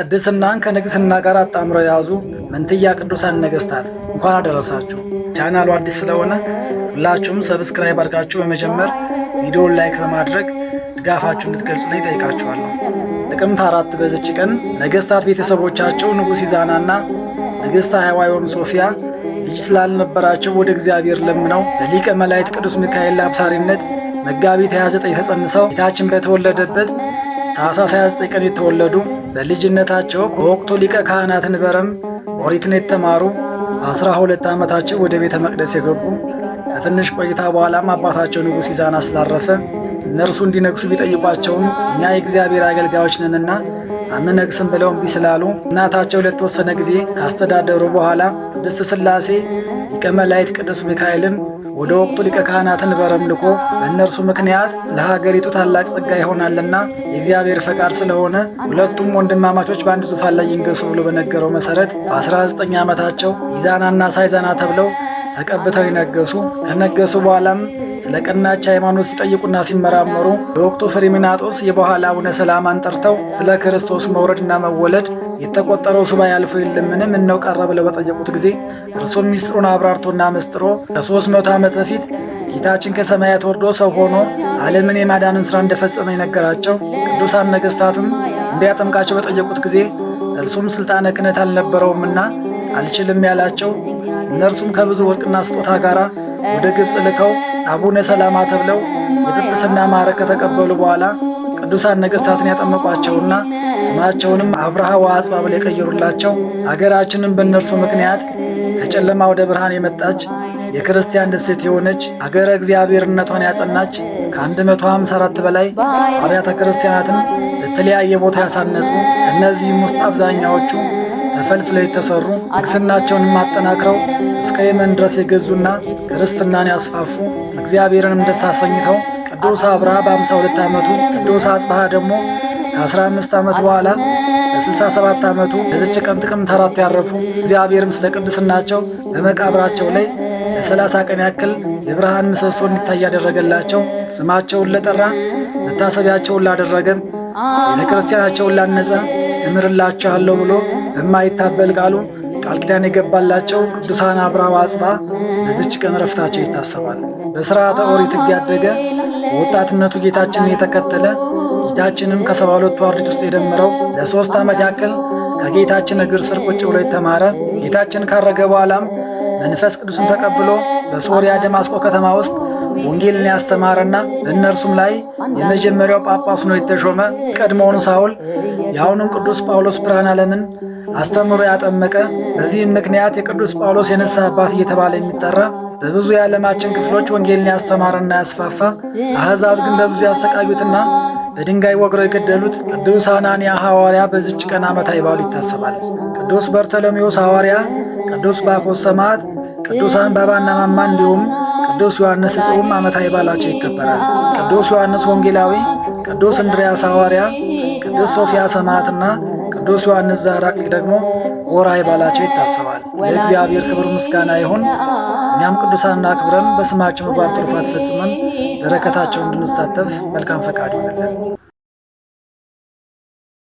ቅድስናን ከንግስና ጋር አጣምረው የያዙ መንትያ ቅዱሳን ነገስታት እንኳን አደረሳችሁ። ቻናሉ አዲስ ስለሆነ ሁላችሁም ሰብስክራይብ አድርጋችሁ በመጀመር ቪዲዮውን ላይክ በማድረግ ድጋፋችሁን እንድትገልጹልኝ ጠይቃችኋለሁ። ጥቅምት 4 በዚች ቀን ነገስታት ቤተሰቦቻቸው ንጉሥ ኢዛናና ንግሥት አህዋዮም ሶፊያ ልጅ ስላልነበራቸው ወደ እግዚአብሔር ለምነው በሊቀ መላእክት ቅዱስ ሚካኤል አብሳሪነት መጋቢት 29 ተጸንሰው ጌታችን በተወለደበት ታኅሳስ 29 ቀን የተወለዱ በልጅነታቸው ከወቅቱ ሊቀ ካህናት ነበረም ኦሪትን የተማሩ 12 ዓመታቸው ወደ ቤተ መቅደስ የገቡ ከትንሽ ቆይታ በኋላም አባታቸው ንጉሥ ኢዛና ስላረፈ እነርሱ እንዲነግሱ ቢጠይቋቸውም እኛ የእግዚአብሔር አገልጋዮች ነንና አንነግስም ብለው እምቢ ስላሉ እናታቸው ለተወሰነ ጊዜ ካስተዳደሩ በኋላ ቅድስት ሥላሴ ሊቀ መላእክት ቅዱስ ሚካኤልን ወደ ወቅቱ ሊቀ ካህናትን በረም ልኮ በእነርሱ ምክንያት ለሀገሪቱ ታላቅ ጸጋ ይሆናልና የእግዚአብሔር ፈቃድ ስለሆነ ሁለቱም ወንድማማቾች በአንድ ዙፋን ላይ ይንገሱ ብሎ በነገረው መሰረት በ19 ዓመታቸው ኢዛናና ሳይዛና ተብለው ተቀብተው ይነገሱ። ከነገሱ በኋላም ስለ ቀናች ሃይማኖት ሲጠይቁና ሲመራመሩ በወቅቱ ፍሬምናጦስ የበኋላ አቡነ ሰላማን ጠርተው ስለ ክርስቶስ መውረድና መወለድ የተቆጠረው ሱባዔ ያልፎ የለምን ምነው ቀረ ብለው በጠየቁት ጊዜ እርሱም ሚስጥሩን አብራርቶና መስጥሮ ከ300 ዓመት በፊት ጌታችን ከሰማያት ወርዶ ሰው ሆኖ ዓለምን የማዳንን ሥራ እንደፈጸመ የነገራቸው ቅዱሳን ነገሥታትም እንዲያጠምቃቸው በጠየቁት ጊዜ እርሱም ሥልጣነ ክህነት አልነበረውምና አልችልም ያላቸው እነርሱም ከብዙ ወርቅና ስጦታ ጋር ወደ ግብፅ ልከው አቡነ ሰላማ ተብለው የጵጵስና ማዕረግ ከተቀበሉ በኋላ ቅዱሳን ነገሥታትን ያጠመቋቸውና ስማቸውንም አብርሃ ወአጽብሃ ብለው የቀየሩላቸው አገራችንም በእነርሱ ምክንያት ከጨለማ ወደ ብርሃን የመጣች የክርስቲያን ደሴት የሆነች አገረ እግዚአብሔርነቷን ያጸናች ከ154 በላይ አብያተ ክርስቲያናትን በተለያየ ቦታ ያሳነጹ ከእነዚህም ውስጥ አብዛኛዎቹ ተፈልፍለው የተሰሩ ንግስናቸውንም አጠናክረው እስከ የመን ድረስ የገዙና ክርስትናን ያስፋፉ እግዚአብሔርንም ደስ አሰኝተው ቅዱስ አብርሃ በ52 ዓመቱ ቅዱስ አጽብሃ ደግሞ ከ15 ዓመት በኋላ በ67 ዓመቱ በዚች ቀን ጥቅምት 4 ያረፉ እግዚአብሔርም ስለ ቅድስናቸው በመቃብራቸው ላይ ለ30 ቀን ያክል የብርሃን ምሰሶ እንዲታይ ያደረገላቸው ስማቸውን ለጠራ መታሰቢያቸውን ላደረገ ቤተክርስቲያናቸውን ላነጸ እምርላችኋለሁ ብሎ በማይታበል ቃሉ ቃል ኪዳን የገባላቸው ቅዱሳን አብርሃ ወአጽብሃ በዚች ቀን ረፍታቸው ይታሰባል። በሥርዓተ ኦሪት ሕግ ያደገ በወጣትነቱ ጌታችንን የተከተለ ጌታችንም ከ72 አርድእት ውስጥ የደመረው ለ3 ዓመት ያክል ከጌታችን እግር ስር ቁጭ ብሎ የተማረ ጌታችን ካረገ በኋላም መንፈስ ቅዱስን ተቀብሎ በሶርያ ደማስቆ ከተማ ውስጥ ወንጌልን ያስተማረና በእነርሱም ላይ የመጀመሪያው ጳጳስ ሆኖ የተሾመ ቀድሞውን ሳውል የአሁኑን ቅዱስ ጳውሎስ ብርሃነ ዓለምን አስተምሮ ያጠመቀ በዚህም ምክንያት የቅዱስ ጳውሎስ የንስሐ አባት እየተባለ የሚጠራ በብዙ የዓለማችን ክፍሎች ወንጌልን ያስተማረና ያስፋፋ አሕዛብ ግን በብዙ ያሰቃዩትና በድንጋይ ወግረው የገደሉት ቅዱስ ሐናንያ ሐዋርያ በዚች ቀን ዓመታዊ በዓሉ ይታሰባል። ቅዱስ በርተሎሜዎስ ሐዋርያ፣ ቅዱስ ባኮስ ሰማዕት፣ ቅዱሳን ባባና ማማ እንዲሁም ቅዱስ ዮሐንስ ዕጹም ዓመታዊ በዓላቸው ይከበራል። ቅዱስ ዮሐንስ ወንጌላዊ፣ ቅዱስ እንድርያስ ሐዋርያ፣ ቅዱስ ሶፊያ ሰማዕትና ቅዱስ ዮሐንስ ዘአራቅሊቅ ደግሞ ወርኃዊ በዓላቸው ይታሰባል። ለእግዚአብሔር ክብር ምስጋና ይሁን። እኛም ቅዱሳንን አክብረን በስማቸው ምግባር ትሩፋት ፈጽመን በረከታቸው እንድንሳተፍ መልካም ፈቃድ ይሁንልን።